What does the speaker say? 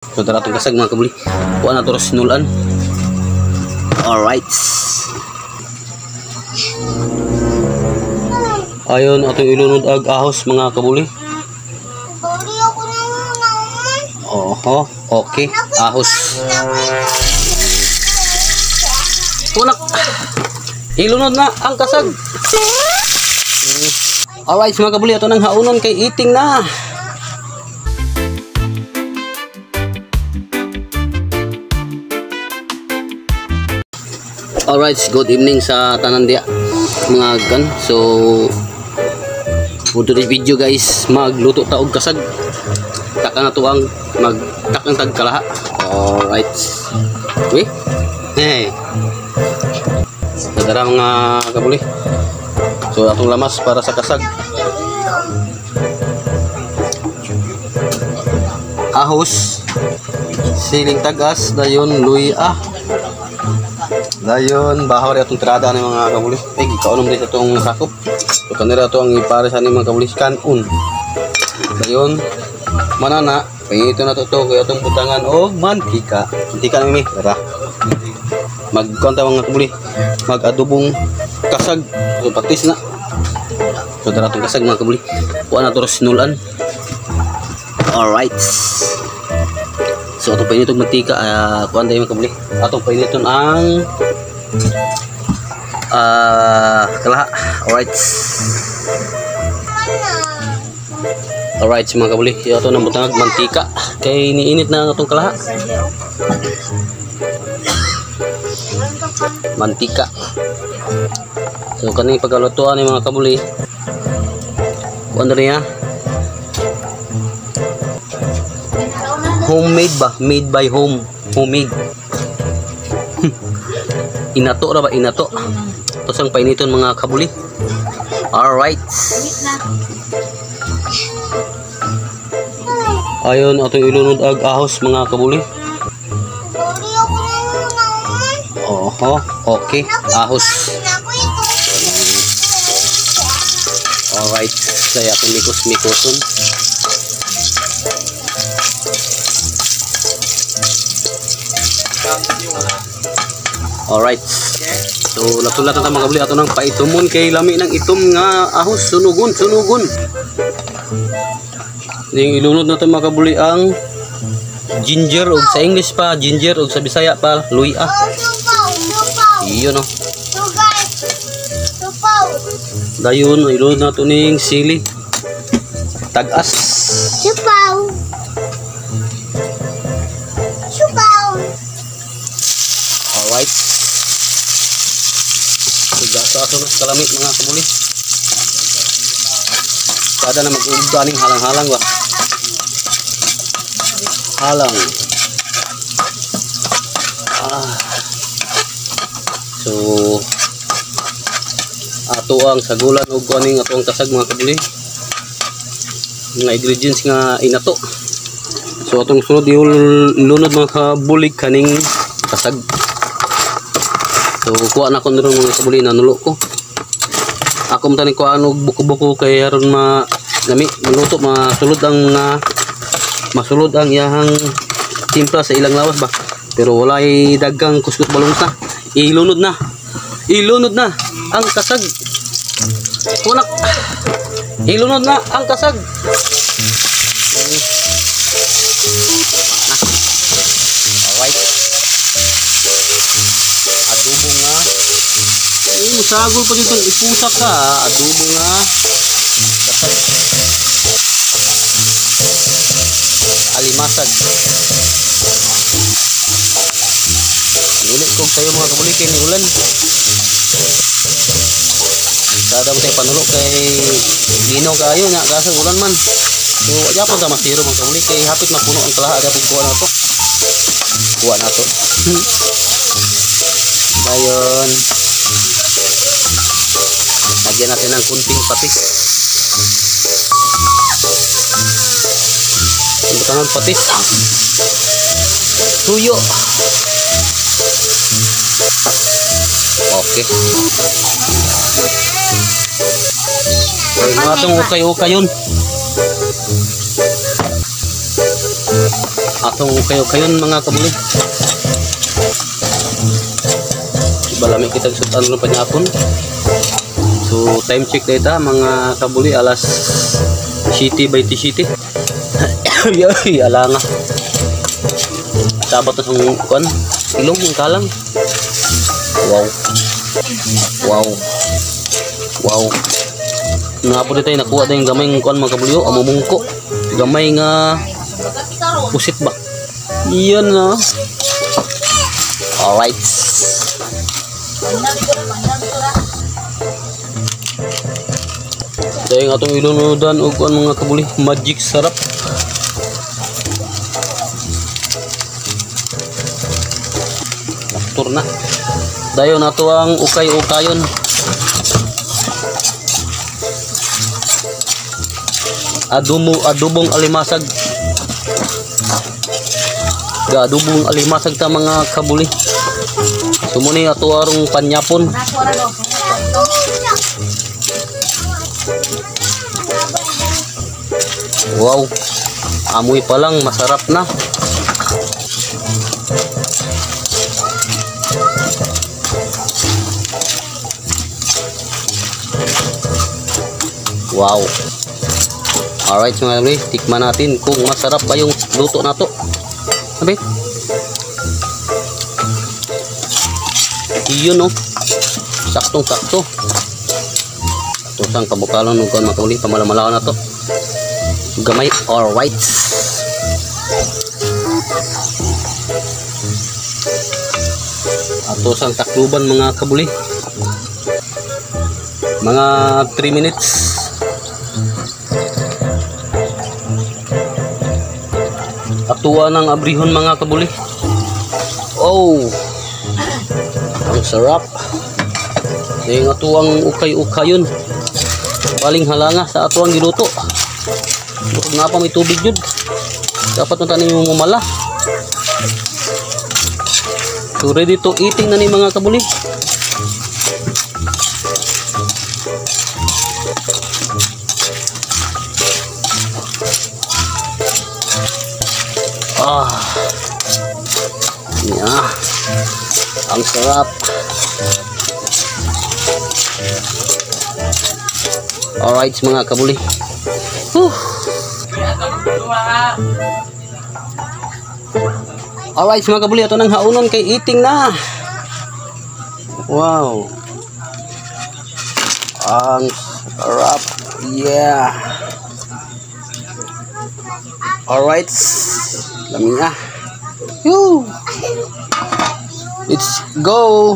So tara itong kasag mga kabuli. Kuha na ito sinulan. Alright. Ayon atong ilunod ag ahos mga kabuli. Oho, okay. Ahos. Tunak. Ilunod na ang kasag. Alright mga kabuli, ito nang haunon kay eating na. Alright, good evening sa tanan dia mga gan. So for today's video guys, magluto ta og kasag. Taka na to ang magtakang tagkalaha. Alright. Uy. Hey. Nadara mga kabuli. So atong lamas para sa kasag. Ahos, siling tagas, dayon luya. Dayon bahaw ri atong tirada ni mga kabuli. Gikaunom din sa itong sakop. So kanira to ang iparisan ni mga kabuli kanon. Dayon manana, ito na to kaya itong butangan o mantika. Mantika na mimi, tara. Magkonta mga kabuli, mag-adobong kasag. So patis na. So tara itong kasag mga kabuli. Kuha na to sinulan. Alright. So atong painiton mantika, kuha na mga kabuli. Atong painiton ang kalaha. Alright. Alright mga kabuli, ito na butang mantika kay niinit na itong kalaha. Mantika. So kaning pagkalutuan ni mga kabuli, kuan niya homemade ba? Made by home. Homemade. Inato ra ba? Inato. Ito sang painiton mga kabuli. Alright. Ayon atong ilunod ag ahos mga kabuli. Oho, okay. Ahos. Alright. Saya atong mikos-mikoson. Alright. So latulatan ta mga kabuli ato nang paitumon kay lami ng itom nga ahos. Sunugon. Ning ilunod na to mga kabuli ang ginger, og sa English pa ginger, og sa Bisaya pa luya. Iyon no. Dayon ilunod na to ning sili. Tagas. Supaw. Alright. Gasa-aso na kalamit mga kabuli. Kada na mag-uga ning halang-halang ba. Halang. So ato ang sagulan og kaning atong kasag mga kabuli. Mga ingredients nga inato. So atong sunod ilunod mga kabuli kaning kasag. So kuha na ko nung mga kabuli na nulo ko. Ako man tani kuha og buko-buko kay aron nami maluto masulod ang iyahang timpla sa ilang lawas ba. Pero walay dagang kuskut balong na. Ilunod na ang kasag. Kunak. Ilunod na ang kasag. Alright. Adobo nga. Musagol pa dito, ipusak ka. Adobo nga kasag. Alimasag. Ulit ko sa'yo mga kabuli kay ni ulan. Sada mo tayo panulo kay linaw kayo nga kasag ulan man. So wala po ta masiro mga kabuli kay hapit mapuno ang kalaha ada pug kuha na to. Kuha na to. Dayon. Lagyan natin ng kunting patis. Tangan patis. Tuyo. Okay. Ay, mga itong ukay-ukay yun. atong kayo-kayon mga kabuli. Balami kitang sutan ng panyapon. So time check data mga kabuli, alas 7:27. Yoy, ala nga. Sabat na sang kuan, ilong ng kalang. Wow. Wow. Wow. Napo dito nakuha tayong gamay ng kuan mga kabuli, amumungko. Gamay nga pusit ba? Iyan na. Alright. Dahil nga itong ilunudan o kuan mga kabuli, magic sarap. Naktur na. Dahil na ito ang ukay-ukayon. Adubong alimasag. Adubong alimasag ta mga kabuli. Sumuni ato arong panyapon. Wow, amoy pa lang masarap na. Wow. Alright mga kabuli, tikman natin kung masarap pa yung luto na to. Sabi? Iyon oh. Saktong-sakto. Ito sang kabukalon ng mga kabuli, pamalamalawan na to. Gamay. Alright. Ato sang takluban mga kabuli. Mga 3 minutes. Atuwa ng abrihon mga kabuli. Oh, ang sarap. Yung atuwang ukay-ukayon. Paling halanga sa atuwang giluto. Bukod nga pa may tubig yun. Dapat na tanin yung umala. So ready to eating na ni mga kabuli. Yeah. Ang sarap. Alright mga kabuli. Alright mga kabuli, ito nang haunon kay eating na. Wow. Ang sarap. Yeah. Alright. Lamig ah. Let's go.